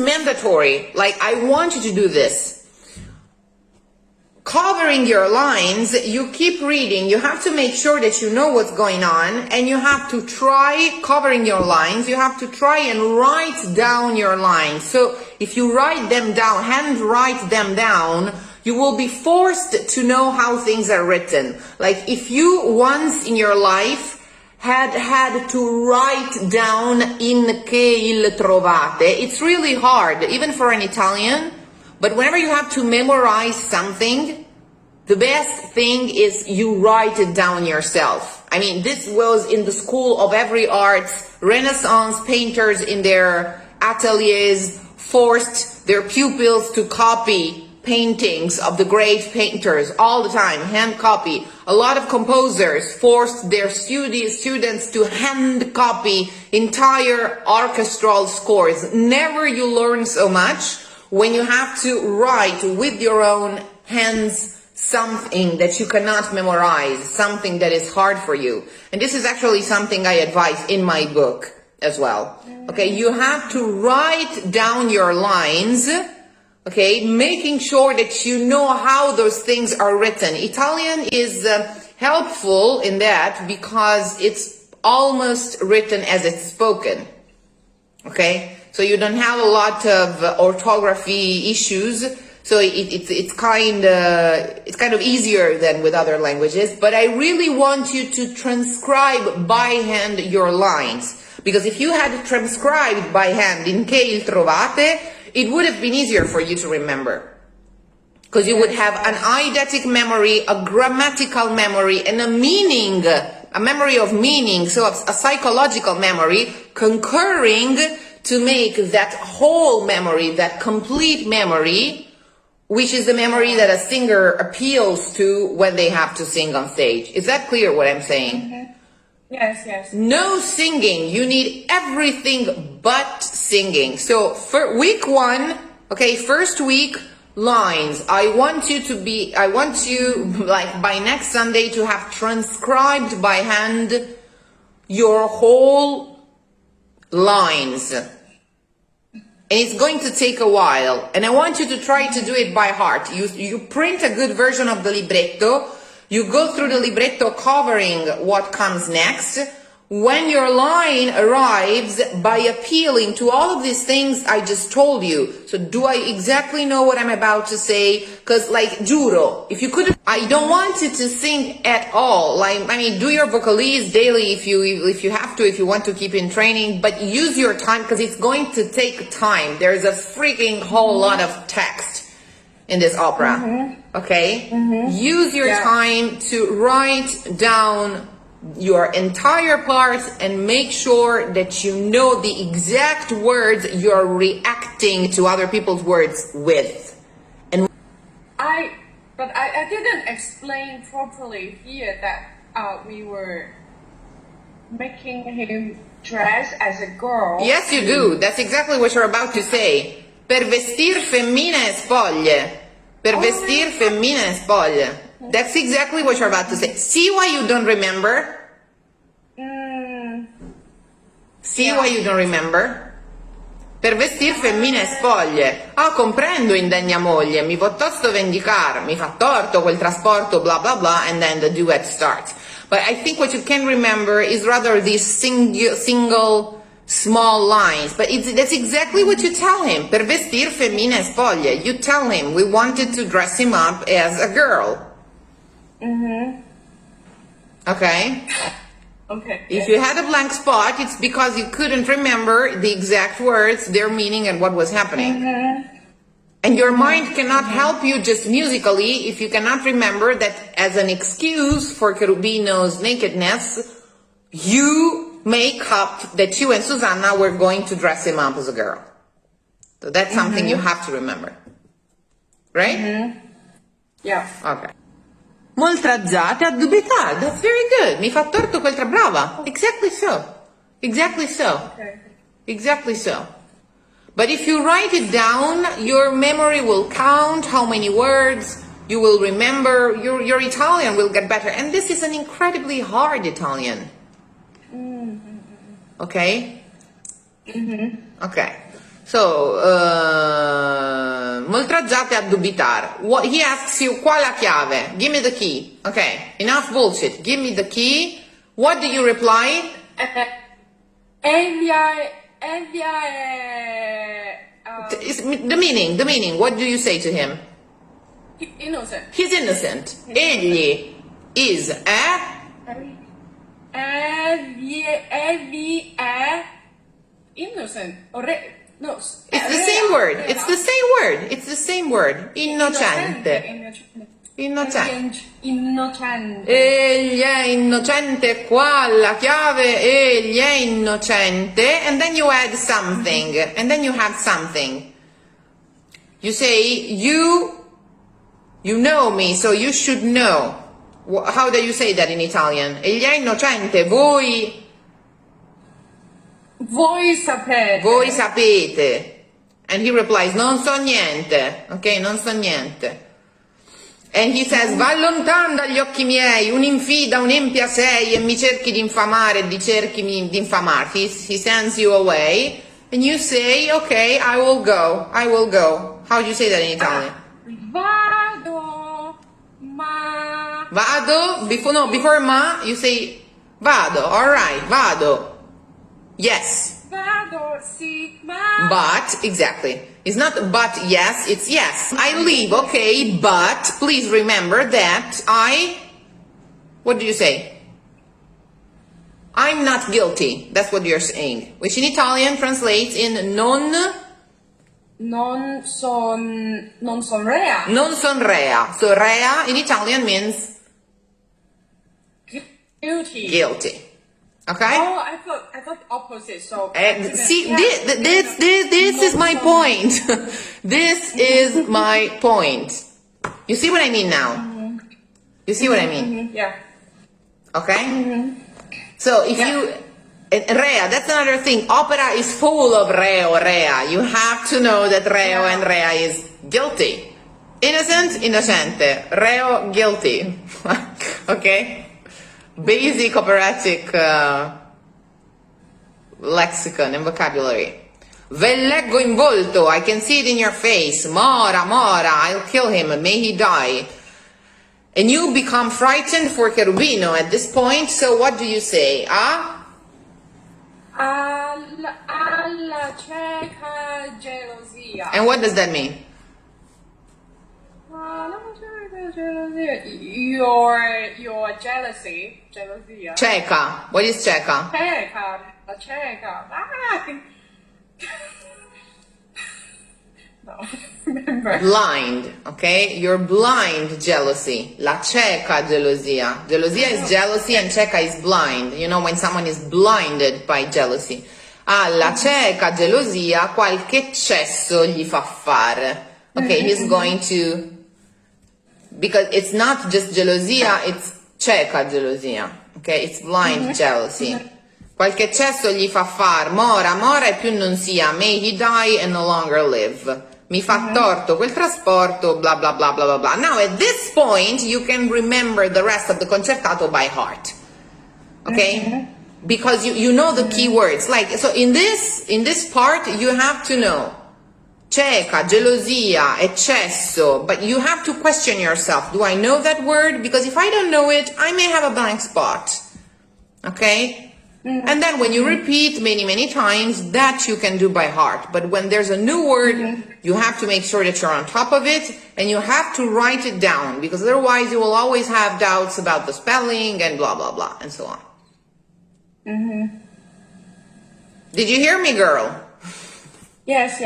mandatory. Like, I want you to do this. Covering your lines, you keep reading, you have to make sure that you know what's going on, and you have to try covering your lines, you have to try and write down your lines. So if you write them down, handwrite them down, you will be forced to know how things are written. Like, if you once in your life had to write down in che il trovate, it's really hard, even for an Italian. But whenever you have to memorize something, the best thing is you write it down yourself. I mean, this was in the school of every arts. Renaissance painters in their ateliers forced their pupils to copy paintings of the great painters all the time, hand copy. A lot of composers forced their students to hand copy entire orchestral scores. Never you learn so much when you have to write with your own hands something that you cannot memorize, something that is hard for you. And this is actually something I advise in my book as well. Okay, you have to write down your lines, okay, making sure that you know how those things are written. Italian is helpful in that because it's almost written as it's spoken, okay? So you don't have a lot of orthography issues. So it's kind of easier than with other languages. But I really want you to transcribe by hand your lines, because if you had transcribed by hand in che il trovate, it would have been easier for you to remember. Because you would have an eidetic memory, a grammatical memory, and a memory of meaning, so a psychological memory concurring to make that whole memory, that complete memory, which is the memory that a singer appeals to when they have to sing on stage. Is that clear what I'm saying? Mm-hmm. Yes, yes. No singing. You need everything but singing. So for week 1, okay, first week, lines. I want you, like, by next Sunday to have transcribed by hand your whole lines. And it's going to take a while. And I want you to try to do it by heart. You print a good version of the libretto. You go through the libretto covering what comes next. When your line arrives, by appealing to all of these things I just told you. So do I exactly know what I'm about to say? Because, like, giuro, if you couldn't, I don't want you to sing at all. Like, I mean, do your vocalese daily if you have to, if you want to keep in training, but use your time, because it's going to take time. There's a freaking whole lot of text in this opera, okay? Use your time to write down your entire part and make sure that you know the exact words you're reacting to other people's words with. And I didn't explain properly here that we were making him dress as a girl. yes, you do. That's exactly what you're about to say. Per vestir femmine e spoglie. Per vestir femmine e spoglie. That's exactly what you're about to say. See why you don't remember? See why you don't remember? Per vestir femmine e spoglie. Ah, comprendo, indegna moglie, mi può tosto vendicar, mi fa torto quel trasporto, blah blah blah, and then the duet starts. But I think what you can remember is rather these single small lines. But that's exactly what you tell him. Per vestir femmine e spoglie. You tell him we wanted to dress him up as a girl. Okay? Okay. If you had a blank spot, it's because you couldn't remember the exact words, their meaning, and what was happening. And your mind cannot help you just musically if you cannot remember that as an excuse for Cherubino's nakedness, you make up that you and Susanna were going to dress him up as a girl. So that's something you have to remember. Right? Yeah. Okay. Moltrazzate a dubità. That's very good. Mi fa torto quel brava. Exactly so. Exactly so. Okay. Exactly so. But if you write it down, your memory will count how many words you will remember. Your Italian will get better. And this is an incredibly hard Italian. Okay? Okay. So, moltraggiate a dubitare. He asks you, qual la chiave? Give me the key. Okay, enough bullshit. Give me the key. What do you reply? The meaning. What do you say to him? Innocent. He's innocent. Egli is innocent. No. It's the same word. It's the same word. It's the same word. Innocente. Innocente. Egli è innocente, qua la chiave, egli è innocente, and then you add something, and then you have something. You say, you know me, so you should know. How do you say that in Italian? Egli è innocente, voi sapete. Voi sapete. And he replies, non so niente. Ok, non so niente. And he says, va lontano dagli occhi miei, un'infida, un'empia sei, e mi cerchi di infamare, cerchi di infamarti. He sends you away, and you say, okay, I will go. How do you say that in Italian? Vado, before ma, you say, vado, alright, vado. Yes. Vado, sì, ma. But, exactly. It's not but yes, it's yes. I leave, okay, but please remember that what do you say? I'm not guilty. That's what you're saying. Which in Italian translates in non son rea. Non son rea. So rea in Italian means guilty. Okay? Oh, I thought opposite. So see, this is my point. This is my point. You see what I mean now? You see what I mean? Yeah. Okay? So if you rea, that's another thing. Opera is full of reo, rea. You have to know that reo and rea is guilty. Innocent, innocente. Reo, guilty. Okay? Basic operatic lexicon and vocabulary. Ve leggo in volto, I can see it in your face. Mora, I'll kill him, may he die. And you become frightened for Cherubino at this point, so what do you say? Alla cieca gelosia. And what does that mean? Your jealousy. Cieca. What is cieca? Cieca. No, remember. Blind, okay? You're blind jealousy. La cieca gelosia. Gelosia is jealousy and cieca is blind. You know when someone is blinded by jealousy. La cieca gelosia, qualche eccesso gli fa fare. Okay, he's going to... Because it's not just gelosia, it's cieca gelosia. Okay, it's blind jealousy. Qualche eccesso gli fa far, mora e più non sia, may he die and no longer live. Mi fa torto quel trasporto, blah blah blah blah blah blah. Now at this point you can remember the rest of the concertato by heart. Okay? Because you know the key words. Like, so in this part you have to know cieca, gelosia, eccesso, but you have to question yourself. Do I know that word? Because if I don't know it, I may have a blank spot. Okay? And then when you repeat many times, that you can do by heart. But when there's a new word, you have to make sure that you're on top of it, and you have to write it down, because otherwise you will always have doubts about the spelling and blah, blah, blah, and so on. Did you hear me, girl? Yes.